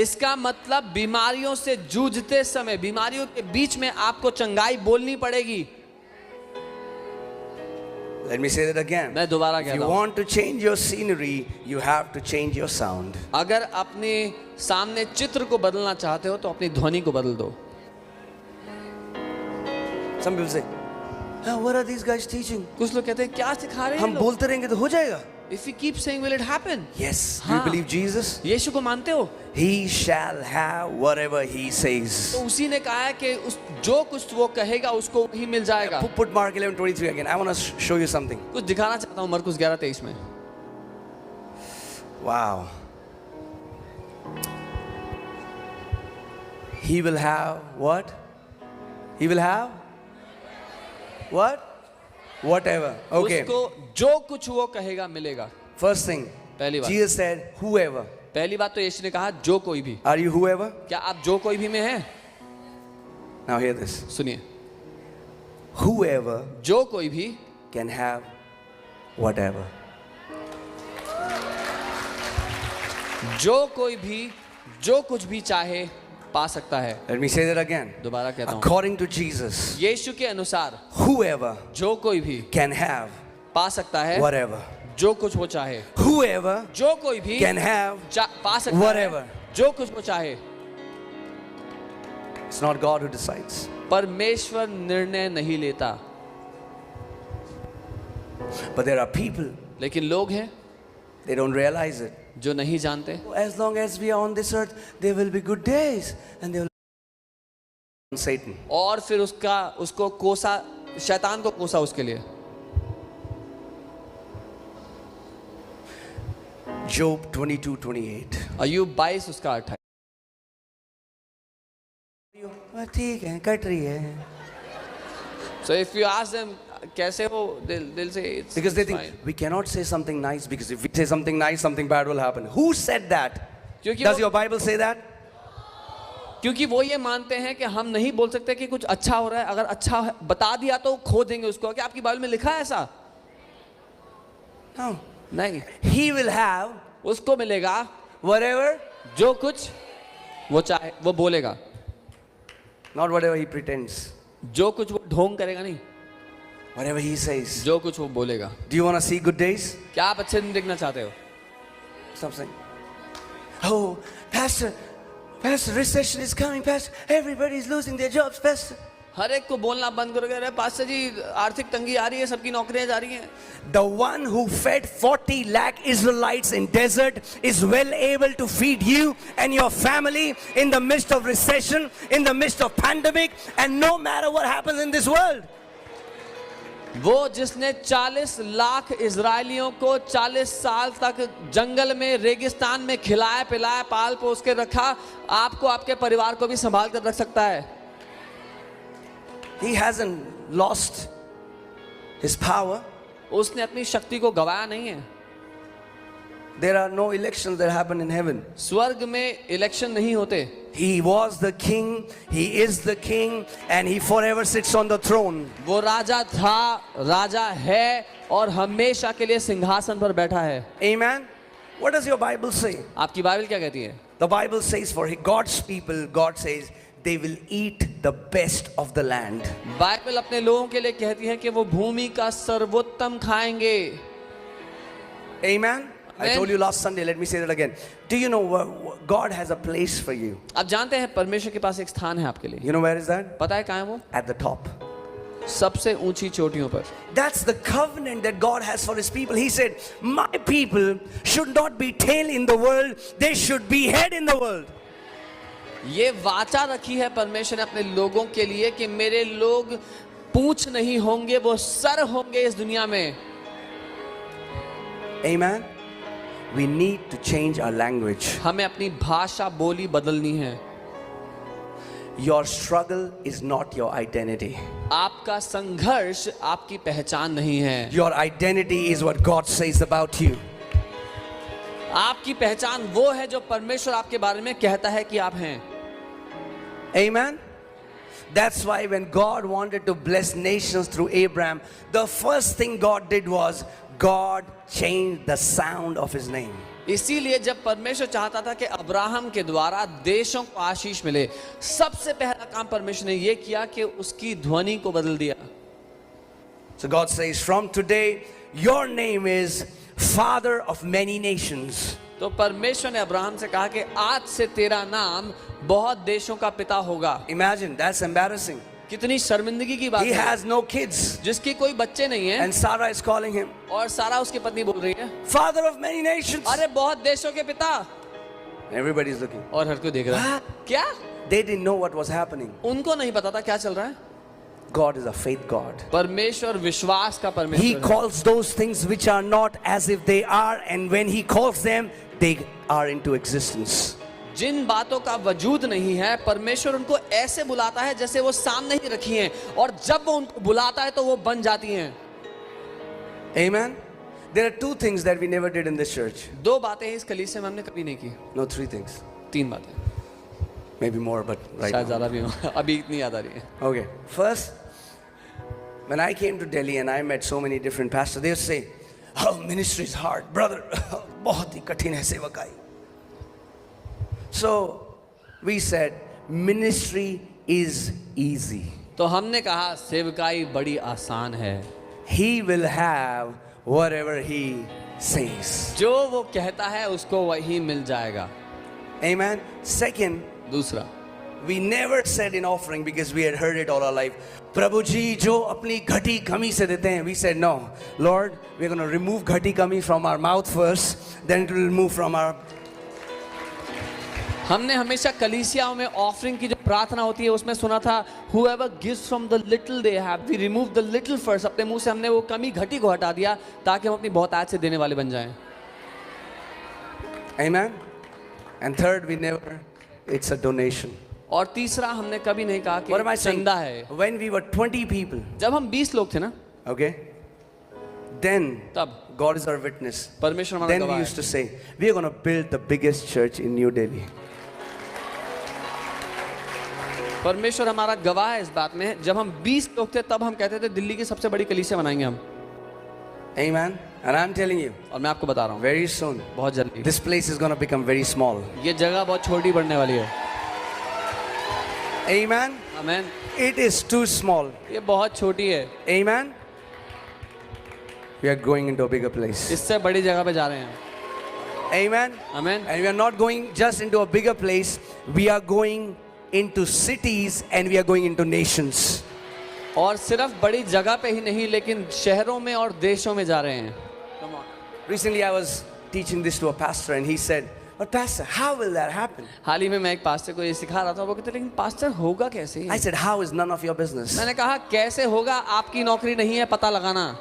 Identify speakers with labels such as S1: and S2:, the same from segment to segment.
S1: इसका मतलब बीमारियों से जूझते समय, बीमारियों के बीच में आपको चंगाई बोलनी पड़ेगी।
S2: Let me say that again.
S1: मैं दोबारा
S2: If
S1: कहता
S2: you
S1: हूँ,
S2: want to change your scenery, you have to change your sound.
S1: अगर अपने सामने चित्र को बदलना चाहते हो तो अपनी ध्वनि को बदल दो।
S2: Some people say, "Oh, what are these guys teaching?"
S1: कुछ लोग कहते हैं क्या सिखा रहे हैं
S2: हम
S1: लोग?
S2: बोलते रहेंगे तो हो जाएगा.
S1: If we keep saying, will it happen?
S2: Yes. Do you
S1: हाँ.
S2: believe Jesus?
S1: यीशु को मानते हो?
S2: He shall have whatever he says.
S1: तो उसी ने कहा है कि उस जो कुछ वो कहेगा उसको ही मिल जाएगा।
S2: Put Mark 11:23 again. I want to show you something.
S1: कुछ दिखाना चाहता हूँ मरकुस 11:23 में।
S2: Wow. He will have what? He will have what? Whatever. Okay.
S1: उसको जो कुछ वो कहेगा मिलेगा।
S2: First thing.
S1: पहली बात।
S2: Jesus said, "Whoever."
S1: पहली बात तो यीशु ने कहा जो कोई भी।
S2: Are you whoever?
S1: क्या आप जो कोई भी में हैं?
S2: Now hear this.
S1: सुनिए,
S2: Whoever
S1: जो कोई भी
S2: can have whatever.
S1: जो कोई भी जो कुछ भी चाहे पा सकता है।
S2: Let me say that again.
S1: दोबारा कहता हूँ,
S2: According to Jesus,
S1: यीशु के अनुसार
S2: whoever
S1: जो कोई भी
S2: can have
S1: पा सकता है
S2: whatever.
S1: जो कुछ वो चाहे।
S2: Whoever
S1: जो कोई भी
S2: can have
S1: पा सकता
S2: whatever.
S1: है जो कुछ वो चाहे।
S2: It's not God who decides.
S1: परमेश्वर निर्णय नहीं लेता,
S2: But there are people,
S1: लेकिन लोग हैं
S2: they don't realize it.
S1: जो नहीं जानते।
S2: As long as we are on this earth, there will be good days and there will be Satan.
S1: और फिर उसको कोसा, शैतान को कोसा उसके लिए।
S2: Job 22:28.
S1: अय्यूब 22 उसका 28।
S2: ठीक है, कट रही है.
S1: So if you ask them कैसे हो, they'll say it's
S2: Because they think
S1: fine.
S2: we cannot say something nice because if we say something nice, something bad will happen. Who said that?
S1: क्योंकि
S2: Does
S1: वो,
S2: your Bible say that?
S1: क्योंकि वो ये मानते हैं कि हम नहीं बोल सकते कि कुछ अच्छा हो रहा है, अगर अच्छा बता दिया तो खो देंगे उसको। क्या आपकी बाइबल में लिखा है ऐसा?
S2: No.
S1: नहीं।
S2: He will have
S1: उसको मिलेगा
S2: whatever,
S1: जो कुछ वो चाहे, वो बोलेगा।
S2: not whatever he pretends.
S1: जो कुछ वो ढोंग करेगा नहीं,
S2: Whatever he says.
S1: जो कुछ वो बोलेगा।
S2: Do you want to see good days?
S1: क्या आप अच्छे दिन देखना चाहते हो?
S2: Stop saying, "Oh, Pastor, recession is coming, Pastor. Everybody is losing their jobs, Pastor."
S1: हर एक को बोलना बंद करोगे, अरे पास्टर जी आर्थिक तंगी आ रही है, सबकी नौकरियां जा रही हैं।
S2: The one who fed 40 lakh Israelites in desert is well able to feed you and your family in the midst of recession, in the midst of pandemic, and no matter what happens in this world.
S1: वो जिसने 40 लाख इजरायलियों को 40 साल तक जंगल में, रेगिस्तान में खिलाया पिलाया, पाल पोस के रखा, आपको आपके परिवार को भी संभाल कर रख सकता है।
S2: He hasn't lost his power.
S1: उसने अपनी शक्ति को गवाया नहीं है।
S2: There are no elections that happen in heaven.
S1: स्वर्ग में इलेक्शन नहीं होते।
S2: He was the king, he is the king, and he forever sits on the throne.
S1: वो राजा था, राजा है और हमेशा के लिए सिंहासन पर बैठा है।
S2: Amen. What does your Bible say?
S1: आपकी बाइबल क्या कहती है?
S2: The Bible says for God's people, God says they will eat the best of the land.
S1: Bible अपने लोगों के लिए कहती है कि वो भूमि का सर्वोत्तम खाएंगे।
S2: Amen. I told you last Sunday, let me say that again. Do you know God has a place for you?
S1: आप जानते हैं परमेश्वर के पास एक स्थान है आपके लिए।
S2: You know where is that?
S1: पता है कहाँ है वो?
S2: At the top.
S1: सबसे ऊंची चोटियों पर।
S2: That's the covenant that God has for his people. He said, "My people should not be tail in the world, they should be head in the world."
S1: ये वाचा रखी है परमेश्वर ने अपने लोगों के लिए कि मेरे लोग पूंछ नहीं होंगे, वो सर होंगे इस दुनिया में।
S2: Amen. We need to change our language.
S1: हमें अपनी भाषा बोली बदलनी है।
S2: Your struggle is not your identity.
S1: आपका संघर्ष आपकी पहचान नहीं है।
S2: Your identity is what God says about you.
S1: आपकी पहचान वो है जो परमेश्वर आपके बारे में कहता है कि आप हैं।
S2: Amen. That's why when God wanted to bless nations through Abraham, the first thing God did was God changed the sound of his name.
S1: इसीलिए जब परमेश्वर चाहता था कि अब्राहम के द्वारा देशों को आशीष मिले, सबसे पहला काम परमेश्वर ने यह किया कि उसकी ध्वनि को बदल दिया।
S2: So God says, from today, your name is Father of many nations.
S1: तो परमेश्वर ने अब्राहम से कहा कि आज से तेरा नाम बहुत देशों का पिता होगा।
S2: Imagine, that's embarrassing.
S1: कितनी शर्मिंदगी की बात
S2: He
S1: है।
S2: has no kids.
S1: जिसकी कोई बच्चे नहीं है
S2: And Sarah is calling him
S1: और सारा उसकी पत्नी बोल रही है,
S2: Father of many nations.
S1: अरे बहुत देशों के पिता।
S2: Everybody is looking.
S1: और हर कोई देख रहा है। क्या?
S2: They didn't know what was happening.
S1: उनको नहीं पता था क्या चल रहा है।
S2: God is a faith God.
S1: परमेश्वर विश्वास का
S2: He
S1: परमेश्वर है।
S2: calls those things which are not as if they are, and when He calls them, they are into existence.
S1: जिन बातों का वजूद नहीं है, परमेश्वर उनको ऐसे बुलाता है जैसे वो सामने ही रखी हैं, और जब वो उनको बुलाता है तो वो बन जाती हैं।
S2: Amen. There are two things that we never did in this church.
S1: दो बातें इस कलीसिया में हमने कभी नहीं की।
S2: No, three things.
S1: तीन बातें,
S2: Maybe more, but right
S1: शायद
S2: now.
S1: ज्यादा भी हो, अभी इतनी याद आ रही है।
S2: Okay. First, when I came to Delhi and I met so many different pastors, they would say, "Oh, ministry is hard, brother. बहुत ही कठिन है सेवकाई." So we said, ministry is easy.
S1: तो हमने कहा सेवकाई बड़ी आसान है।
S2: He will have whatever He says.
S1: जो वो कहता है उसको वही मिल जाएगा।
S2: Amen. Second,
S1: दूसरा,
S2: we never said in offering because we had heard it all our life, प्रभु जी जो अपनी घटी कमी से देते हैं, we said no, Lord, we're going to remove घटी कमी from our mouth first, then it will remove from our.
S1: हमने हमेशा कलीसियाओं में ऑफरिंग की जो प्रार्थना होती है उसमें सुना था, whoever gives from the little they have, we remove the little first। अपने मुंह से हमने वो कमी घटी को हटा दिया ताकि हम अपनी बहुतायत से देने वाले बन जाएं।
S2: Amen. And third, we never, it's a donation.
S1: और तीसरा, हमने कभी नहीं कहा
S2: What am I
S1: कि
S2: saying?
S1: चंदा है।
S2: When we were 20 people,
S1: जब हम 20 लोग थे ना,
S2: okay, then
S1: तब
S2: God is our witness.
S1: परमेश्वर हमारा
S2: Then we
S1: गवाह
S2: used to
S1: है।
S2: say, we are going to build the biggest church in New Delhi.
S1: परमेश्वर हमारा गवाह है इस बात में। जब हम 20 लोग थे तब हम कहते थे दिल्ली की सबसे बड़ी कलीसिया बनाएंगे हम।
S2: Amen. And I'm telling you,
S1: और मैं आपको बता रहा हूँ
S2: very soon,
S1: बहुत जल्दी
S2: this place is going to become very small.
S1: ये जगह बहुत छोटी बढ़ने वाली है।
S2: Amen.
S1: Amen.
S2: It is too small.
S1: ये बहुत छोटी है,
S2: Amen. We are going into a bigger place.
S1: इससे बड़ी जगह पे जा रहे हैं।
S2: Amen.
S1: Amen.
S2: And we are not going just into a bigger place. We are going into cities and we are going into nations.
S1: और सिर्फ बड़ी जगह पे ही नहीं लेकिन शहरों में और देशों में जा रहे हैं।
S2: Recently I was teaching this to a pastor and he said, but pastor, how will that happen?
S1: हाल ही में मैं एक पास्टर को ये सिखा रहा था, वो कहते लेकिन पास्टर होगा कैसे?
S2: I said, how is none of your business?
S1: मैंने कहा कैसे होगा, आपकी नौकरी नहीं है पता लगाना।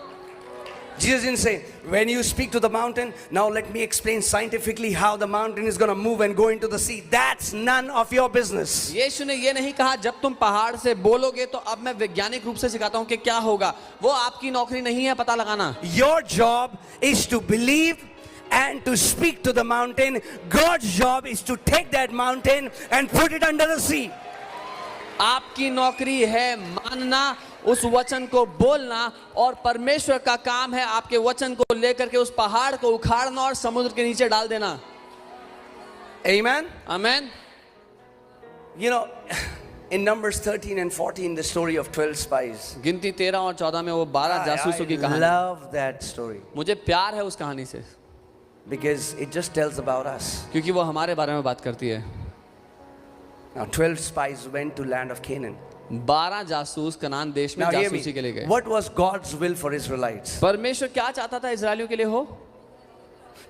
S2: Jesus didn't say, when you speak to the mountain, now let me explain scientifically how the mountain is going to move and go into the sea. That's none of your business.
S1: यीशु ने ये नहीं कहा जब तुम पहाड़ से बोलोगे तो अब मैं वैज्ञानिक रूप से सिखाता हूँ कि क्या होगा। वो आपकी नौकरी नहीं है पता लगाना।
S2: Your job is to believe and to speak to the mountain. God's job is to take that mountain and put it under the sea.
S1: आपकी नौकरी है मानना, उस वचन को बोलना, और परमेश्वर का काम है आपके वचन को लेकर के उस पहाड़ को उखाड़ना और समुद्र के नीचे डाल देना।
S2: Amen.
S1: Amen.
S2: You know, in Numbers 13 and 14, the story of 12 spies.
S1: गिनती 13 और 14 में वो 12 जासूसों की
S2: I
S1: कहानी।
S2: love that story
S1: मुझे प्यार है उस कहानी से
S2: because it just tells about us.
S1: क्योंकि वो हमारे बारे में बात करती है।
S2: Now, 12 spies went to land of Canaan.
S1: 12 जासूस कनान देश में
S2: Now, hear
S1: जासूसी के लिए
S2: me.
S1: गए।
S2: What was God's will for Israelites?
S1: परमेश्वर क्या चाहता था इजरायलियों के लिए हो?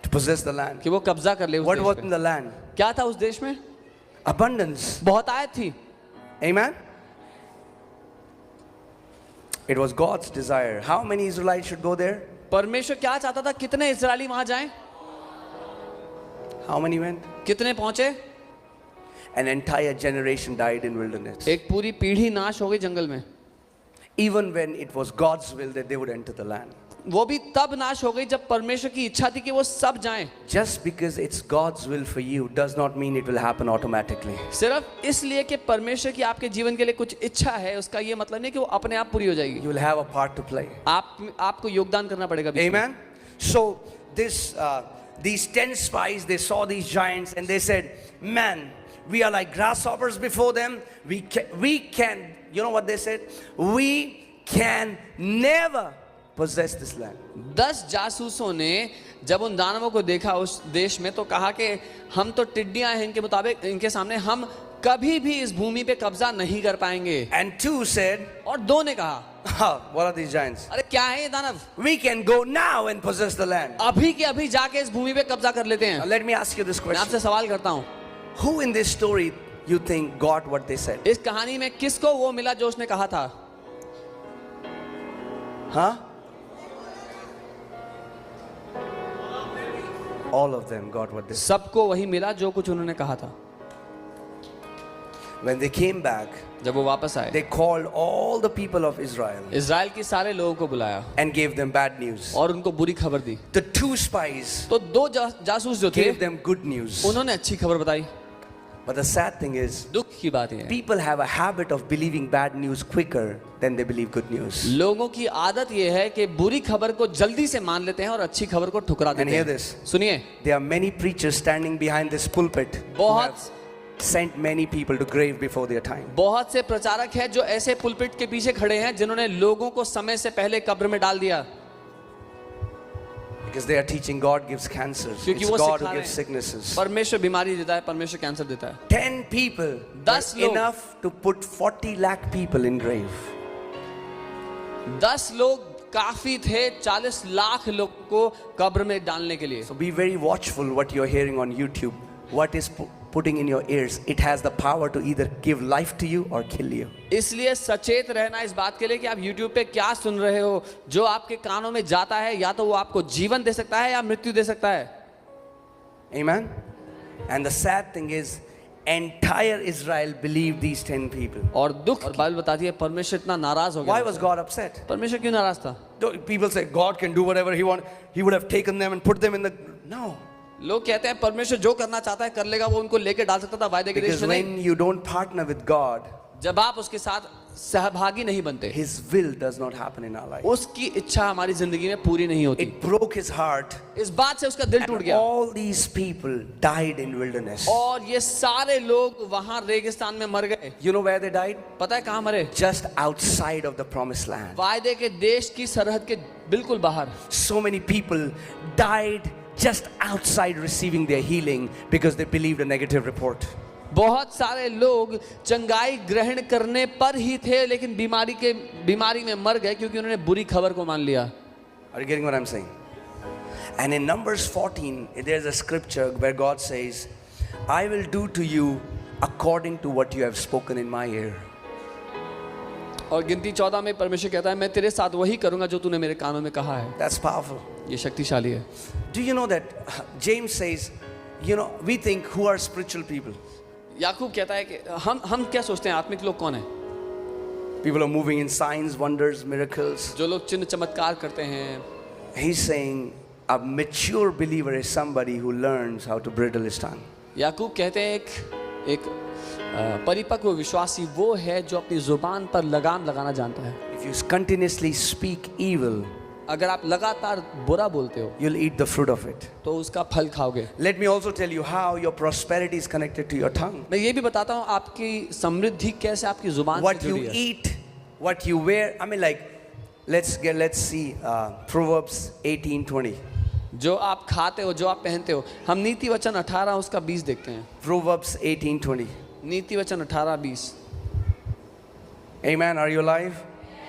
S2: To possess the land.
S1: कि वो कब्जा कर ले उस
S2: What
S1: देश
S2: was
S1: पे।
S2: in the land?
S1: क्या था उस देश में?
S2: Abundance.
S1: बहुत आयत थी।
S2: Amen. It was God's desire. How many Israelites should go there?
S1: परमेश्वर क्या चाहता था कितने इजरायली वहां जाएं?
S2: How many went?
S1: कितने पहुंचे?
S2: An entire generation died in wilderness.
S1: एक पूरी पीढ़ी नाश हो गई जंगल में।
S2: Even when it was God's will that they would enter the land.
S1: वो भी तब नाश हो गई जब परमेश्वर की इच्छा थी कि वो सब जाएं।
S2: Just because it's God's will for you does not mean it will happen automatically.
S1: सिर्फ इसलिए कि परमेश्वर की आपके जीवन के लिए कुछ इच्छा है उसका ये मतलब नहीं कि वो अपने आप पूरी हो जाएगी।
S2: You will have a part to play.
S1: आपको योगदान करना पड़ेगा बीच में।
S2: Amen. So these 10 spies, they saw these giants and they said, man, we are like grasshoppers before them. We can, you know what they said? We can never possess this land.
S1: 10 जासूसों ने जब उन दानवों को देखा उस देश में तो कहा कि हम तो टिड्डियां हैं, इनके मुताबिक इनके सामने हम कभी भी इस भूमि पे कब्जा नहीं कर पाएंगे।
S2: And 2 said,
S1: और 2 ने कहा,
S2: what are these giants?
S1: अरे क्या है ये दानव?
S2: We can go now and possess the land.
S1: अभी के अभी जाके इस भूमि पे कब्जा कर लेते हैं।
S2: Now let me ask you this
S1: मैं
S2: question.
S1: आपसे सवाल करता हूँ,
S2: Who in this story you think got what they said?
S1: इस कहानी में किसको वो मिला जो उसने कहा था?
S2: Huh? All of them got what they said.
S1: सबको वही मिला जो कुछ उन्होंने कहा था।
S2: When they came back,
S1: जब वो वापस आए,
S2: they called all the people of Israel
S1: Israel के सारे लोगों को बुलाया
S2: and gave them bad news.
S1: और उनको बुरी खबर दी।
S2: The 2 spies
S1: तो 2 जासूस जो थे
S2: gave them good news.
S1: उन्होंने अच्छी खबर बताई।
S2: But the sad thing is,
S1: दुख की बात है,
S2: people have a habit of believing bad news quicker than they believe good news.
S1: लोगों की आदत ये है कि बुरी खबर को जल्दी से मान लेते हैं और अच्छी खबर को ठुकरा
S2: And
S1: देते
S2: hear
S1: हैं।
S2: this.
S1: सुनिए,
S2: There are many preachers standing behind this pulpit who
S1: बहुत
S2: have sent many people to grave before their time.
S1: बहुत से प्रचारक हैं जो ऐसे पुलपिट के पीछे खड़े हैं जिन्होंने लोगों को समय से पहले कब्र में डाल दिया,
S2: Because they are teaching God gives cancers.
S1: क्योंकि
S2: It's
S1: वो
S2: God
S1: सिखा
S2: who
S1: रहे
S2: gives
S1: हैं
S2: sicknesses.
S1: परमेश्वर बीमारी देता है, परमेश्वर कैंसर देता है।
S2: 10 people
S1: 10
S2: were
S1: लोग।
S2: enough to put 40 lakh people in grave.
S1: 10 लोग काफी थे 40 लाख लोग को कब्र में डालने के लिए।
S2: So be very watchful what you're hearing on YouTube. What is putting in your ears? It has the power to either give life to you or kill you.
S1: इसलिए सचेत रहना इस बात के लिए कि आप YouTube पे क्या सुन रहे हो। जो आपके कानों में जाता है या तो वो आपको जीवन दे सकता है या मृत्यु दे सकता है।
S2: Amen. And the sad thing is, entire Israel believed these 10 people.
S1: और दुख और बाइबल बताती है परमेश्वर इतना नाराज हो
S2: Why
S1: गया।
S2: was God upset?
S1: परमेश्वर क्यों नाराज था?
S2: People say God can do whatever He wants. He would have taken them and put them in the. No.
S1: लोग कहते हैं परमेश्वर जो करना चाहता है कर लेगा, वो उनको लेके डाल सकता था वायदे के देश
S2: Because
S1: में नहीं।
S2: when you don't partner with God,
S1: जब आप उसके साथ सहभागी नहीं बनते,
S2: His will does not happen in our life.
S1: उसकी इच्छा हमारी जिंदगी में पूरी नहीं होती।
S2: It broke His heart.
S1: इस बात से उसका दिल टूट
S2: And
S1: गया
S2: all these people died in wilderness.
S1: और ये सारे लोग वहां रेगिस्तान में मर गए।
S2: You know where they died?
S1: पता है कहां मरे?
S2: Just outside of the promised land.
S1: वायदे के देश की सरहद के बिल्कुल बाहर।
S2: So many people died just outside receiving their healing because they believed a negative report.
S1: बहुत सारे लोग चंगाई ग्रहण करने पर ही थे लेकिन बीमारी में मर गए क्योंकि उन्होंने बुरी खबर को मान लिया।
S2: Are you getting what I'm saying? And in Numbers 14, there's a scripture where God says, I will do to you according to what you have spoken in my ear.
S1: और गिनती 14 में परमेश्वर कहता है मैं तेरे साथ वही करूंगा जो तूने मेरे कानों में कहा है।
S2: That's powerful.
S1: ये शक्तिशाली है।
S2: Do you know that James says, you know, we think who are spiritual people?
S1: याकूब कहता है कि हम क्या सोचते हैं आत्मिक लोग कौन है?
S2: People are moving in signs, wonders, miracles.
S1: जो लोग चिन्ह चमत्कार करते हैं।
S2: He's saying a mature believer is somebody who learns how to bridle his tongue.
S1: याकूब कहते हैं एक परिपक्व विश्वासी वो है जो अपनी जुबान पर लगाम लगाना जानता है।
S2: If you continuously speak evil,
S1: अगर आप लगातार बुरा बोलते हो
S2: you'll eat the fruit of it.
S1: तो उसका फल खाओगे।
S2: Let me also tell you how your prosperity is connected to your tongue.
S1: मैं ये भी बताता हूँ आपकी समृद्धि कैसे आपकी जुबान
S2: What
S1: से
S2: you
S1: जुड़ी है।
S2: eat, what you wear. I mean, like, let's see Proverbs 18:20.
S1: जो आप खाते हो, जो आप पहनते हो। हम नीति वचन 18 उसका 20 देखते हैं।
S2: Proverbs 18:20.
S1: नीति वचन 18:20।
S2: Amen. Are you alive?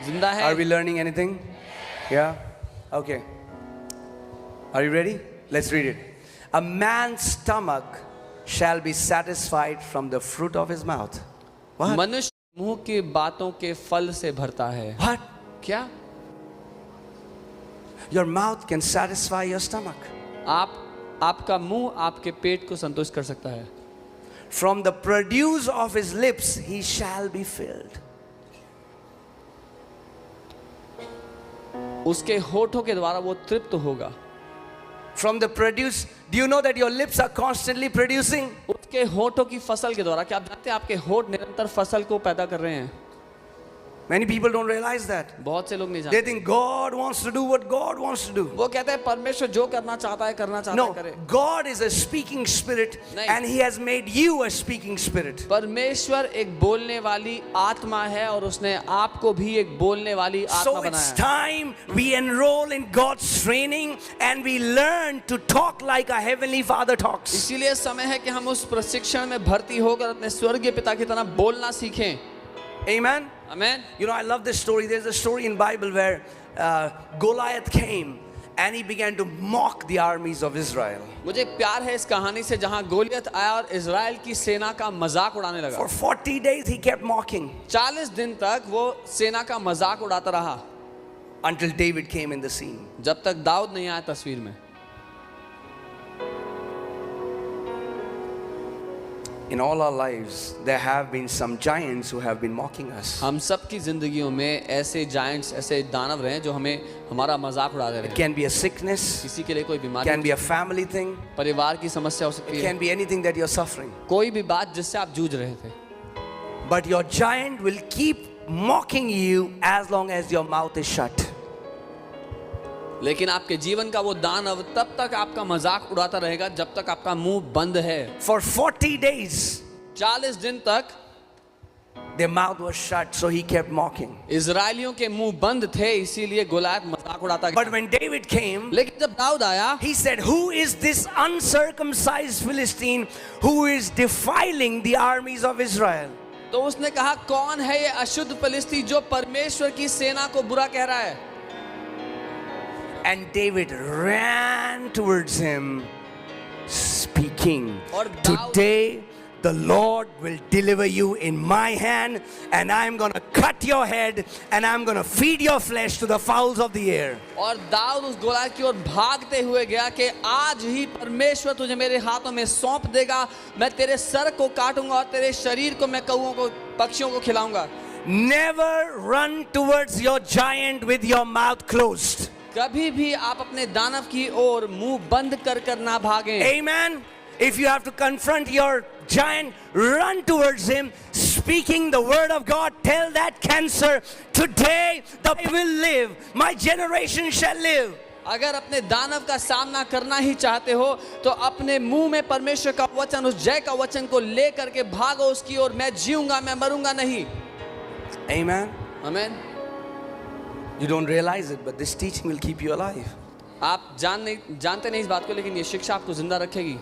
S1: जिंदा है?
S2: Are we learning anything? Yeah? Okay. Are you ready? Let's read it. A man's stomach shall be satisfied from the fruit of his mouth. What?
S1: मनुष्य मुंह की बातों के फल से भरता है।
S2: What?
S1: क्या?
S2: Your mouth can satisfy your stomach.
S1: आपका मुंह आपके पेट को संतुष्ट कर सकता है।
S2: From the produce of his lips he shall be filled.
S1: उसके होठों के द्वारा वो तृप्त होगा।
S2: From the produce, do you know that your lips are constantly producing?
S1: उसके होठों की फसल के द्वारा, क्या आप जानते हैं आपके होठ निरंतर फसल को पैदा कर रहे हैं?
S2: Many people don't realize that.
S1: बहुत से लोग नहीं
S2: They
S1: जानते।
S2: think God wants to do what God wants to do.
S1: वो कहते हैं परमेश्वर जो करना चाहता है
S2: No,
S1: करे।
S2: God is a speaking spirit
S1: नहीं।
S2: and He has made you a speaking spirit.
S1: परमेश्वर एक बोलने वाली आत्मा है और उसने आपको भी एक बोलने वाली आत्मा
S2: So it's
S1: बनाया है।
S2: time we enroll in God's training and we learn to talk like our Heavenly Father talks.
S1: इसीलिए समय है कि हम उस प्रशिक्षण में भर्ती होकर अपने स्वर्गीय पिता की तरह बोलना सीखें।
S2: Amen.
S1: Amen.
S2: You know, I love this story. There's a story in Bible where Goliath came and he began to mock the armies of Israel.
S1: मुझे प्यार है इस कहानी से जहां गोलियत आया और इजराइल की सेना का मजाक उड़ाने लगा।
S2: For 40 days he kept mocking
S1: 40 दिन तक वो सेना का मजाक उड़ाता रहा
S2: until David came in the scene.
S1: जब तक दाऊद नहीं आया तस्वीर में।
S2: In all our lives, there have been some giants who have been mocking us.
S1: हम सब की जिंदगियों में ऐसे जायंट्स, ऐसे दानव रहे जो हमें हमारा मजाक उड़ा रहे
S2: It
S1: हैं।
S2: can be a sickness,
S1: किसी के लिए कोई
S2: it
S1: बीमारी,
S2: can be a family thing,
S1: परिवार की समस्या हो सकती
S2: it
S1: है,
S2: can be anything that you're suffering.
S1: कोई भी बात जिससे आप जूझ रहे थे।
S2: But your giant will keep mocking you as long as your mouth is shut.
S1: लेकिन आपके जीवन का वो दानव तब तक आपका मजाक उड़ाता रहेगा जब तक आपका मुंह बंद है।
S2: For 40 days,
S1: 40 दिन तक
S2: their mouth was shut, so he kept mocking.
S1: इजरायलियों के मुंह बंद थे, इसीलिए गोलियत मजाक उड़ाता गया।
S2: But when David came,
S1: लेकिन जब दाऊद आया,
S2: he said, "Who is this uncircumcised Philistine who is defiling the armies of Israel?"
S1: तो उसने कहा कौन है ये अशुद्ध फिलिस्ती जो परमेश्वर की सेना को बुरा कह रहा है।
S2: And David ran towards him, speaking,
S1: और Dawood
S2: "Today the Lord will deliver you in my hand, and I'm going to cut your head, and I'm going to feed your flesh to the fowls of the air."
S1: और दाऊद उस गोलियत की ओर भागते हुए गया कि आज ही परमेश्वर तुझे मेरे हाथों में सौंप देगा, मैं तेरे सर को काटूंगा और तेरे शरीर को मैं कौओं को, पक्षियों को खिलाऊंगा।
S2: Never run towards your giant with your mouth closed.
S1: कभी भी आप अपने दानव की ओर मुंह बंद कर कर ना भागें।
S2: Amen. If you have to confront your giant, run towards him, speaking the word of God. Tell that cancer, "Today the will live. My generation shall live."
S1: अगर अपने दानव का सामना करना ही चाहते हो तो अपने मुंह में परमेश्वर का वचन, उस जय का वचन को लेकर के भागो उसकी ओर। मैं जीऊंगा, मैं मरूंगा नहीं।
S2: Amen.
S1: Amen.
S2: You don't realize it, but this teaching will keep you alive.
S1: आप जानते नहीं इस बात को, लेकिन ये शिक्षा आपको जिंदा रखेगी।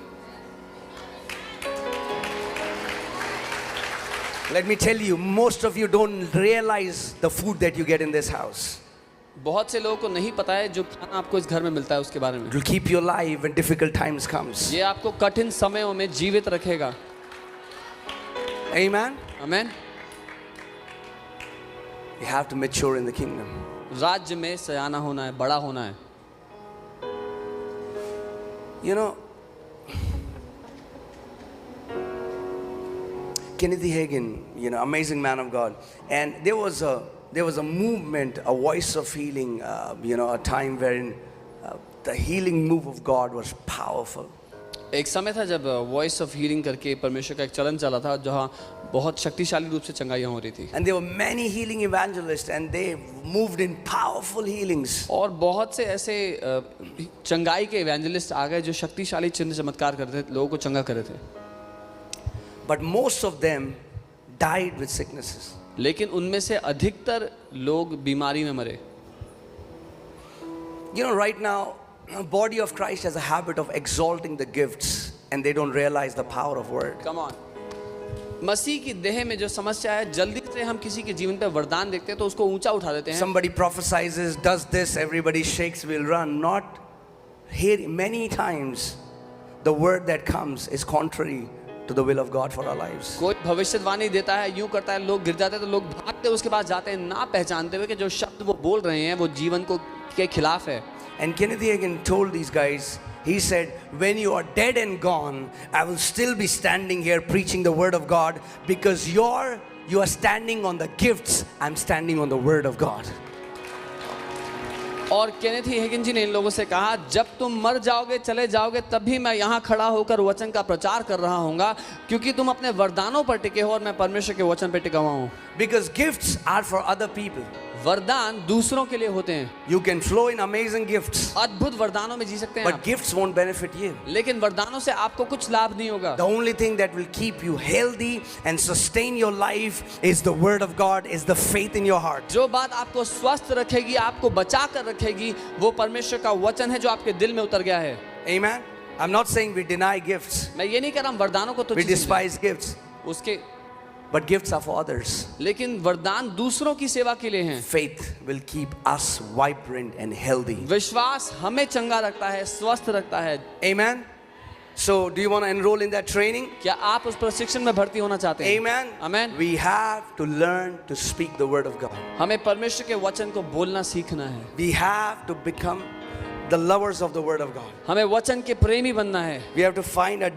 S2: Let me tell you, most of you don't realize the food that you get in this house.
S1: बहुत से लोगों को नहीं पता है जो खाना आपको इस घर में मिलता है उसके बारे में।
S2: It will keep you alive when difficult times comes.
S1: ये आपको कठिन समयों में जीवित रखेगा।
S2: Amen.
S1: Amen.
S2: You have to mature in the kingdom.
S1: राज्य में सयाना होना है, बड़ा होना है।
S2: You know, Kenneth Hagin, amazing man of God, and there was a movement, a voice of healing, a time wherein the healing move of God was powerful.
S1: एक समय था जब वॉइस ऑफ हीलिंग करके परमेश्वर का एक चलन चला था जहाँ बहुत शक्तिशाली रूप से चंगाइयाँ हो रही थी।
S2: And there were many healing evangelists, and they moved in powerful healings.
S1: और बहुत से ऐसे चंगाई के इवेंजलिस्ट आ गए जो शक्तिशाली चिन्ह चमत्कार करते थे, लोगों को चंगा कर रहे थे।
S2: But most of them died with sicknesses.
S1: लेकिन उनमें से अधिकतर लोग बीमारी में मरे।
S2: You know, right now, the body of Christ has a habit of exalting the gifts, and they don't realize the power of word.
S1: Come on। मसीह की देह में जो समस्या है, जल्दी से हम किसी के जीवन पे वरदान देखते हैं तो उसको ऊंचा उठा देते हैं।
S2: Somebody prophesies, does this, everybody shakes, will run. Not here. Many times, the word that comes is contrary to the will of God for our lives.
S1: कोई भविष्यवाणी देता है, यूं करता है, लोग गिर जाते हैं तो लोग भागते उसके पास जाते हैं, ना पहचानते हुए कि जो शब्द वो बोल रहे हैं वो जीवन को के खिलाफ है।
S2: And Kenneth Hagin told these guys, he said, "When you are dead and gone, I will still be standing here preaching the word of God, because you are standing on the gifts, I'm standing on the word of God."
S1: और Kenneth हेगिन जी ने इन लोगों से कहा, जब तुम मर जाओगे, चले जाओगे, तब भी मैं यहाँ खड़ा होकर वचन का प्रचार कर रहा हूँगा, क्योंकि तुम अपने वरदानों पर टिके हो और मैं परमेश्वर के वचन पर टिका हुआ हूँ।
S2: Because gifts are for other people.
S1: वरदान दूसरों के लिए होते हैं।
S2: You can flow in amazing gifts,
S1: अद्भुत वरदानों में जी सकते हैं
S2: but
S1: आप,
S2: gifts won't benefit you.
S1: लेकिन वरदानों से आपको कुछ लाभ नहीं होगा।
S2: The only thing that will keep you healthy and sustain your life is the word of God, is the faith in your heart.
S1: जो बात आपको स्वस्थ रखेगी, आपको बचा कर रखेगी, वो परमेश्वर का वचन है जो आपके दिल में उतर गया है।
S2: Amen. I'm not saying we deny gifts.
S1: मैं ये नहीं कह रहा हम वरदानों को तो
S2: We despise gifts.
S1: उसके,
S2: But gifts are for others.
S1: लेकिन वरदान दूसरों की सेवा के लिए हैं।
S2: Faith will keep us vibrant and healthy.
S1: विश्वास हमें चंगा रखता है, स्वस्थ रखता है।
S2: Amen. So, do you want to enroll in that training?
S1: क्या आप उस प्रशिक्षण में भर्ती होना चाहते हैं?
S2: Amen.
S1: Amen.
S2: We have to learn to speak the word of God.
S1: हमें परमेश्वर के वचन को बोलना सीखना है।
S2: We have to become the lovers of the word of God.
S1: हमें वचन के प्रेमी बनना है।
S2: We have to find a